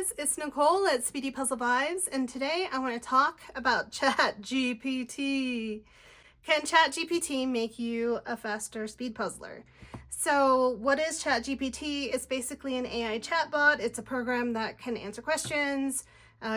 guys, it's Nicole at Speedy Puzzle Vibes, and today I want to talk about ChatGPT. Can ChatGPT make you a faster speed puzzler? So what is ChatGPT? It's basically an AI chatbot. It's a program that can answer questions,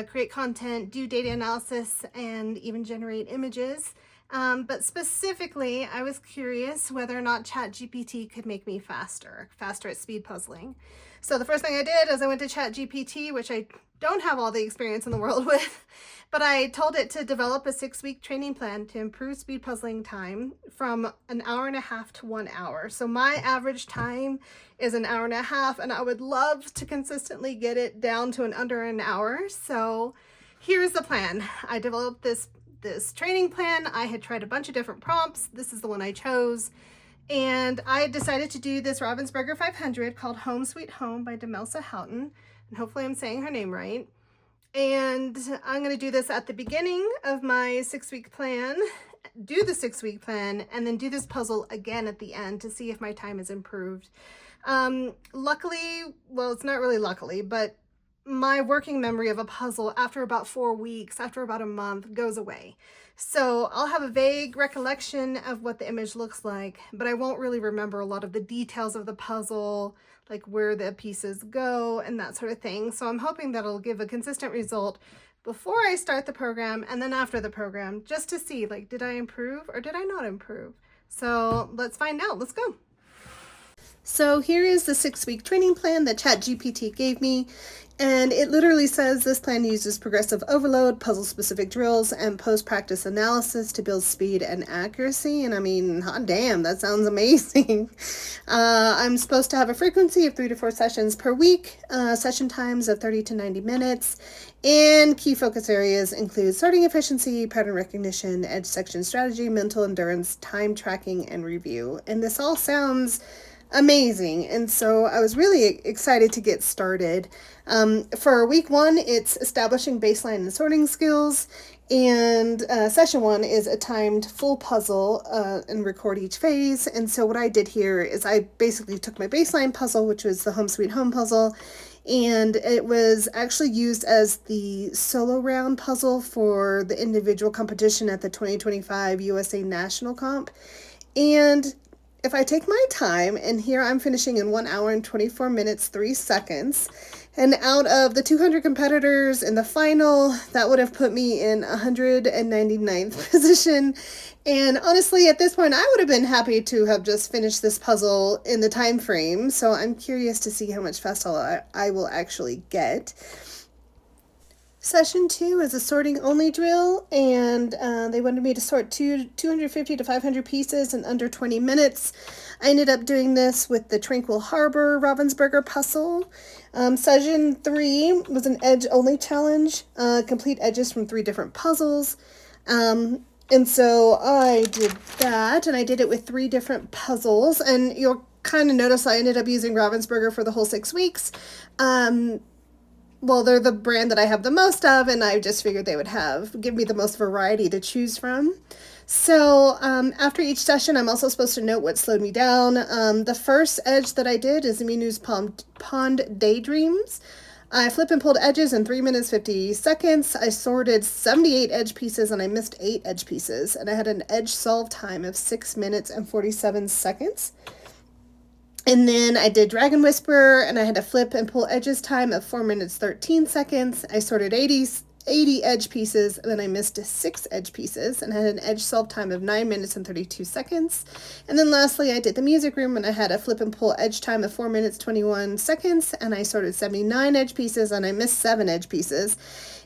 create content, do data analysis, and even generate images. But specifically, I was curious whether or not ChatGPT could make me faster at speed puzzling. So the first thing I did is I went to ChatGPT, which I don't have all the experience in the world with, but I told it to develop a 6-week training plan to improve speed puzzling time from an hour and a half to 1 hour. So my average time is an hour and a half, and I would love to consistently get it down to under an hour. So here's the plan. I developed this training plan. I had tried a bunch of different prompts. This is the one I chose. And I decided to do this Ravensburger 500 called Home Sweet Home by Demelsa Houghton. And hopefully I'm saying her name right. And I'm going to do this at the beginning of my 6-week plan, do the 6-week plan, and then do this puzzle again at the end to see if my time has improved. Luckily, well, it's not really luckily, but my working memory of a puzzle after about 4 weeks, after about a month, goes away. So I'll have a vague recollection of what the image looks like, but I won't really remember a lot of the details of the puzzle, like where the pieces go and that sort of thing. So I'm hoping that it'll give a consistent result before I start the program and then after the program, just to see, like, did I improve or did I not improve? So let's find out. Let's go. So here is the 6-week training plan that ChatGPT gave me, and it literally says this plan uses progressive overload, puzzle-specific drills, and post-practice analysis to build speed and accuracy. And I mean, hot damn, that sounds amazing. I'm supposed to have a frequency of 3 to 4 sessions per week, session times of 30 to 90 minutes, and key focus areas include sorting efficiency, pattern recognition, edge section strategy, mental endurance, time tracking, and review. And this all sounds amazing, and so I was really excited to get started. For week 1, it's establishing baseline and sorting skills, and session 1 is a timed full puzzle and record each phase. And so what I did here is I basically took my baseline puzzle, which was the Home Sweet Home puzzle, and it was actually used as the solo round puzzle for the individual competition at the 2025 USA National Comp. And if I take my time, and here I'm finishing in 1 hour and 24 minutes, 3 seconds, and out of the 200 competitors in the final, that would have put me in 199th position. And honestly, at this point, I would have been happy to have just finished this puzzle in the time frame. So I'm curious to see how much faster I will actually get. Session 2 is a sorting only drill, and they wanted me to sort 250 to 500 pieces in under 20 minutes. I ended up doing this with the Tranquil Harbor Ravensburger puzzle. Session 3 was an edge only challenge, complete edges from 3 different puzzles. And so I did that, and I did it with 3 different puzzles, and you'll kind of notice I ended up using Ravensburger for the whole 6 weeks. Well, they're the brand that I have the most of, and I just figured they would give me the most variety to choose from. So after each session, I'm also supposed to note what slowed me down. The first edge that I did is Minu's Pond Daydreams. I flip and pulled edges in 3 minutes, 50 seconds. I sorted 78 edge pieces, and I missed 8 edge pieces. And I had an edge solve time of 6 minutes and 47 seconds. And then I did Dragon Whisperer, and I had a flip and pull edges time of 4 minutes, 13 seconds. I sorted 80 edge pieces, and then I missed 6 edge pieces, and had an edge solve time of 9 minutes and 32 seconds. And then lastly, I did the Music Room, and I had a flip and pull edge time of 4 minutes, 21 seconds, and I sorted 79 edge pieces, and I missed 7 edge pieces.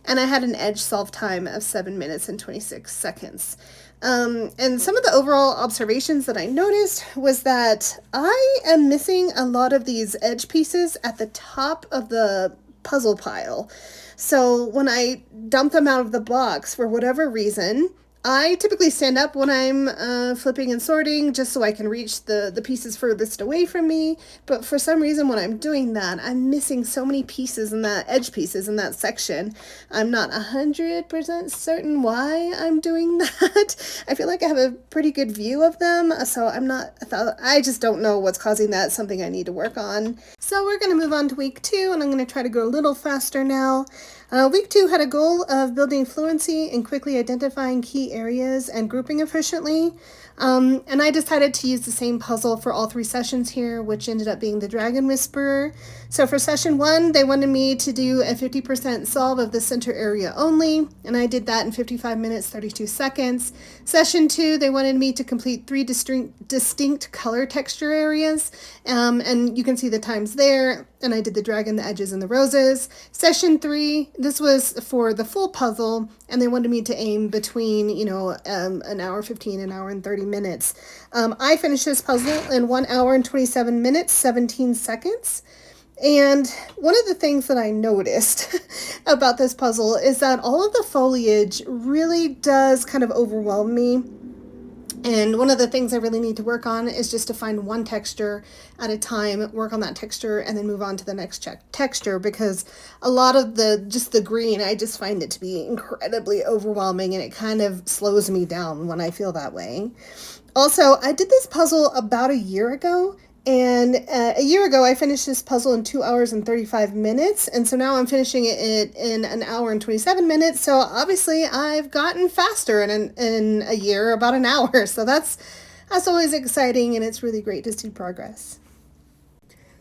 And I had an edge solve time of 7 minutes and 26 seconds. And some of the overall observations that I noticed was that I am missing a lot of these edge pieces at the top of the puzzle pile. So when I dump them out of the box, for whatever reason, I typically stand up when I'm flipping and sorting just so I can reach the pieces furthest away from me. But for some reason, when I'm doing that, I'm missing so many pieces in that edge pieces in that section. I'm not 100% certain why I'm doing that. I feel like I have a pretty good view of them, so I just don't know what's causing that. Something I need to work on. So we're going to move on to week 2, and I'm going to try to go a little faster now. Week 2 had a goal of building fluency and quickly identifying key areas and grouping efficiently. And I decided to use the same puzzle for all 3 sessions here, which ended up being the Dragon Whisperer. So for session 1, they wanted me to do a 50% solve of the center area only, and I did that in 55 minutes, 32 seconds. Session 2, they wanted me to complete 3 distinct color texture areas, and you can see the times there, and I did the dragon, the edges, and the roses. Session 3, this was for the full puzzle, and they wanted me to aim between, an hour 15, an hour and 30 minutes. I finished this puzzle in 1 hour and 27 minutes, 17 seconds. And one of the things that I noticed about this puzzle is that all of the foliage really does kind of overwhelm me. And one of the things I really need to work on is just to find one texture at a time, work on that texture, and then move on to the next texture, because a lot of the green, I just find it to be incredibly overwhelming, and it kind of slows me down when I feel that way. Also, I did this puzzle about a year ago, and a year ago I finished this puzzle in 2 hours and 35 minutes, and so now I'm finishing it in an hour and 27 minutes, so obviously I've gotten faster in a year, about an hour, so that's always exciting, and it's really great to see progress.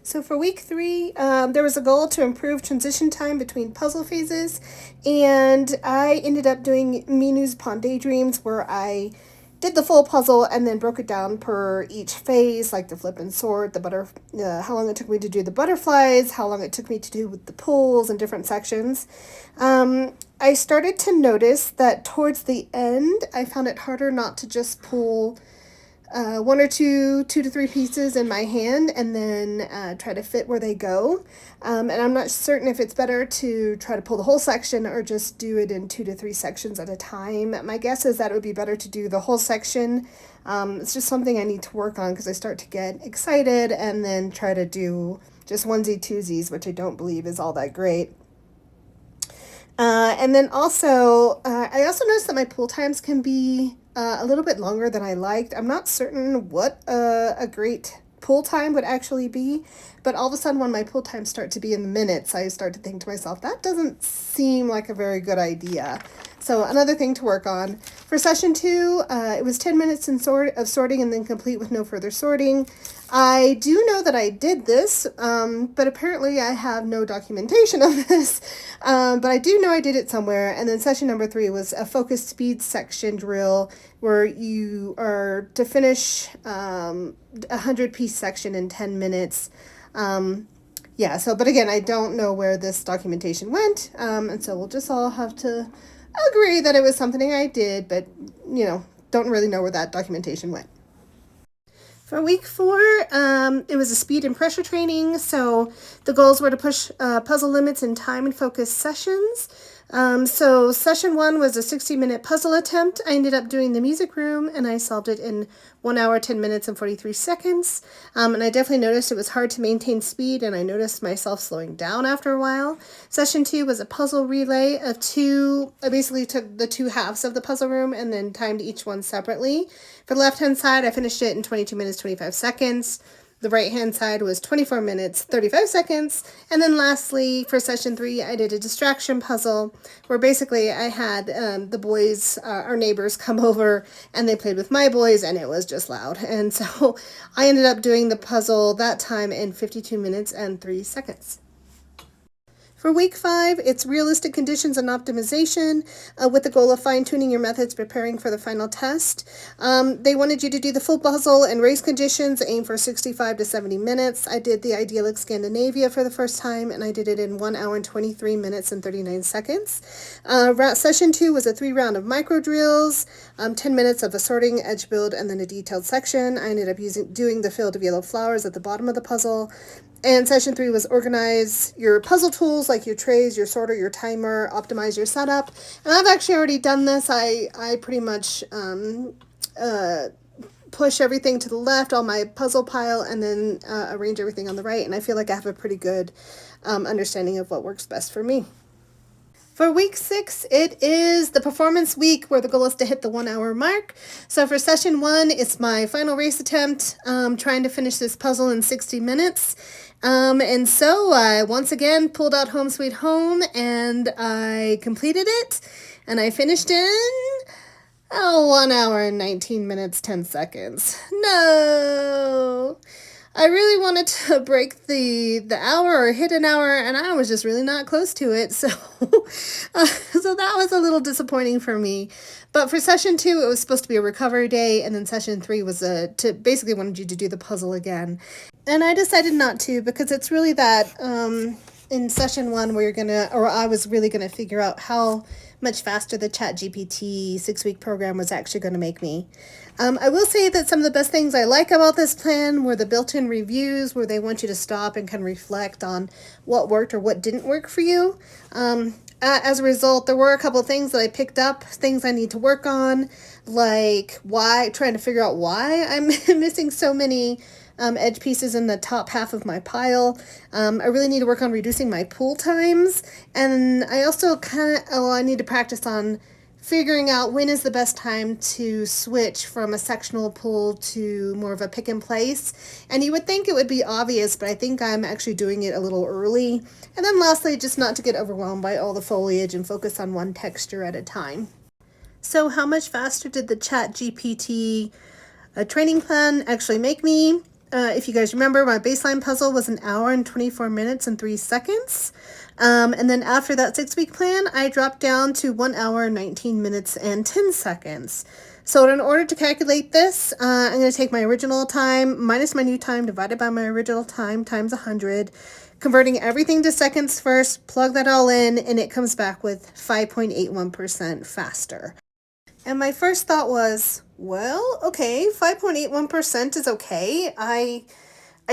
So for week 3, there was a goal to improve transition time between puzzle phases, and I ended up doing Minu's Pond Daydreams, where I did the full puzzle and then broke it down per each phase, like the flip and sort, how long it took me to do the butterflies, how long it took me to do with the pools and different sections. I started to notice that towards the end, I found it harder not to just pull 1 or 2 to 3 pieces in my hand and then try to fit where they go. And I'm not certain if it's better to try to pull the whole section or just do it in 2 to 3 sections at a time. My guess is that it would be better to do the whole section. It's just something I need to work on because I start to get excited and then try to do just onesie twosies, which I don't believe is all that great. And then also, I also noticed that my pull times can be a little bit longer than I liked. I'm not certain what a great pull time would actually be, but all of a sudden when my pull times start to be in the minutes, I start to think to myself, that doesn't seem like a very good idea. So another thing to work on. For session 2, it was 10 minutes of sorting and then complete with no further sorting. I do know that I did this, but apparently I have no documentation of this, but I do know I did it somewhere. And then session number 3 was a focused speed section drill where you are to finish a 100-piece section in 10 minutes. But again, I don't know where this documentation went, and so we'll just all have to agree that it was something I did, but, don't really know where that documentation went. For week 4, it was a speed and pressure training, so the goals were to push puzzle limits in time and focus sessions. So session 1 was a 60-minute puzzle attempt. I ended up doing the music room, and I solved it in 1 hour, 10 minutes, and 43 seconds. And I definitely noticed it was hard to maintain speed, and I noticed myself slowing down after a while. Session 2 was a puzzle relay of 2. I basically took the 2 halves of the puzzle room and then timed each one separately. For the left-hand side, I finished it in 22 minutes, 25 seconds. The right-hand side was 24 minutes, 35 seconds. And then lastly, for session 3, I did a distraction puzzle where basically I had the boys, our neighbors, come over and they played with my boys, and it was just loud. And so I ended up doing the puzzle that time in 52 minutes and 3 seconds. For week 5, it's realistic conditions and optimization with the goal of fine-tuning your methods preparing for the final test. They wanted you to do the full puzzle in race conditions, aim for 65 to 70 minutes. I did the idyllic Scandinavia for the first time, and I did it in 1 hour and 23 minutes and 39 seconds. Session 2 was a 3-round of micro drills, 10 minutes of the sorting, edge build, and then a detailed section. I ended up doing the field of yellow flowers at the bottom of the puzzle. And session 3 was organize your puzzle tools like your trays, your sorter, your timer, optimize your setup. And I've actually already done this. I pretty much push everything to the left, all my puzzle pile, and then arrange everything on the right. And I feel like I have a pretty good understanding of what works best for me. For week 6, it is the performance week where the goal is to hit the 1 hour mark. So for session 1, it's my final race attempt, trying to finish this puzzle in 60 minutes. And so I once again pulled out Home Sweet Home and I completed it. And I finished in 1 hour and 19 minutes, 10 seconds. No! I really wanted to break the hour or hit an hour, and I was just really not close to it. So, so that was a little disappointing for me. But for session 2, it was supposed to be a recovery day, and then session 3 was to basically wanted you to do the puzzle again. And I decided not to because it's really that in session 1 where I was really gonna figure out how much faster the ChatGPT 6-week program was actually going to make me. I will say that some of the best things I like about this plan were the built-in reviews where they want you to stop and kind of reflect on what worked or what didn't work for you. As a result, there were a couple of things that I picked up, things I need to work on, like trying to figure out why I'm missing so many edge pieces in the top half of my pile. I really need to work on reducing my pull times. And I also I need to practice on figuring out when is the best time to switch from a sectional pull to more of a pick and place. And you would think it would be obvious, but I think I'm actually doing it a little early. And then lastly, just not to get overwhelmed by all the foliage and focus on one texture at a time. So how much faster did the ChatGPT training plan actually make me? If you guys remember, my baseline puzzle was 1 hour and 24 minutes and 3 seconds. And then after that 6-week plan, I dropped down to 1 hour, 19 minutes, and 10 seconds. So in order to calculate this, I'm going to take my original time minus my new time divided by my original time times 100, converting everything to seconds first, plug that all in, and it comes back with 5.81% faster. And my first thought was, well, okay, 5.81% is okay. I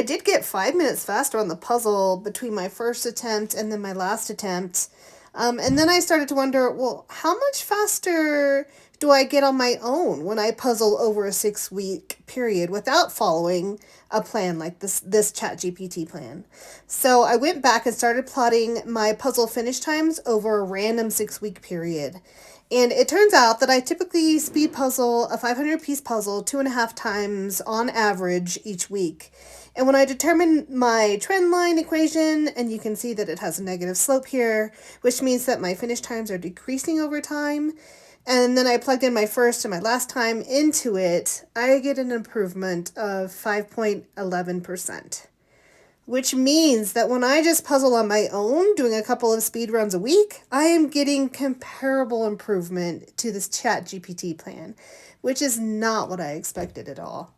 did get 5 minutes faster on the puzzle between my first attempt and then my last attempt. And then I started to wonder, well, how much faster do I get on my own when I puzzle over a 6-week period without following a plan like this ChatGPT plan? So I went back and started plotting my puzzle finish times over a random 6-week period. And it turns out that I typically speed puzzle a 500-piece puzzle 2.5 times on average each week. And when I determine my trend line equation, and you can see that it has a negative slope here, which means that my finish times are decreasing over time, and then I plugged in my first and my last time into it, I get an improvement of 5.11%. Which means that when I just puzzle on my own, doing a couple of speed runs a week, I am getting comparable improvement to this ChatGPT plan, which is not what I expected at all.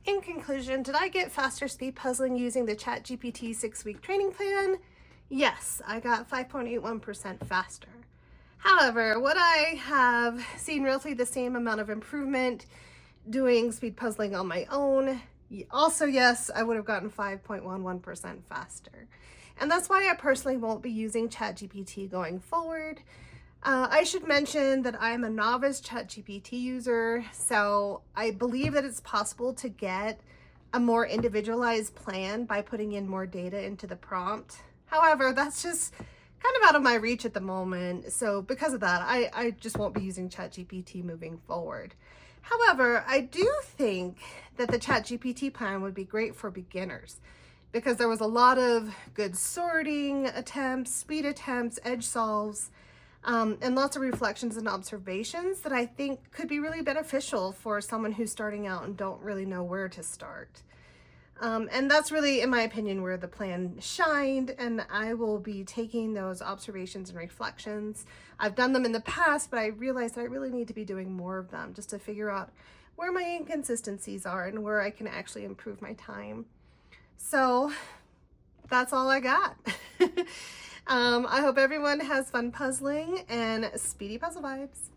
In conclusion, did I get faster speed puzzling using the ChatGPT 6-week training plan? Yes, I got 5.81% faster. However, would I have seen roughly the same amount of improvement doing speed puzzling on my own? Also, yes, I would have gotten 5.11% faster. And that's why I personally won't be using ChatGPT going forward. I should mention that I'm a novice ChatGPT user, so I believe that it's possible to get a more individualized plan by putting in more data into the prompt. However, that's just kind of out of my reach at the moment. So because of that, I just won't be using ChatGPT moving forward. However, I do think that the ChatGPT plan would be great for beginners because there was a lot of good sorting attempts, speed attempts, edge solves, and lots of reflections and observations that I think could be really beneficial for someone who's starting out and don't really know where to start. And that's really, in my opinion, where the plan shined, and I will be taking those observations and reflections. I've done them in the past, but I realized that I really need to be doing more of them just to figure out where my inconsistencies are and where I can actually improve my time. So that's all I got. I hope everyone has fun puzzling and speedy puzzle vibes.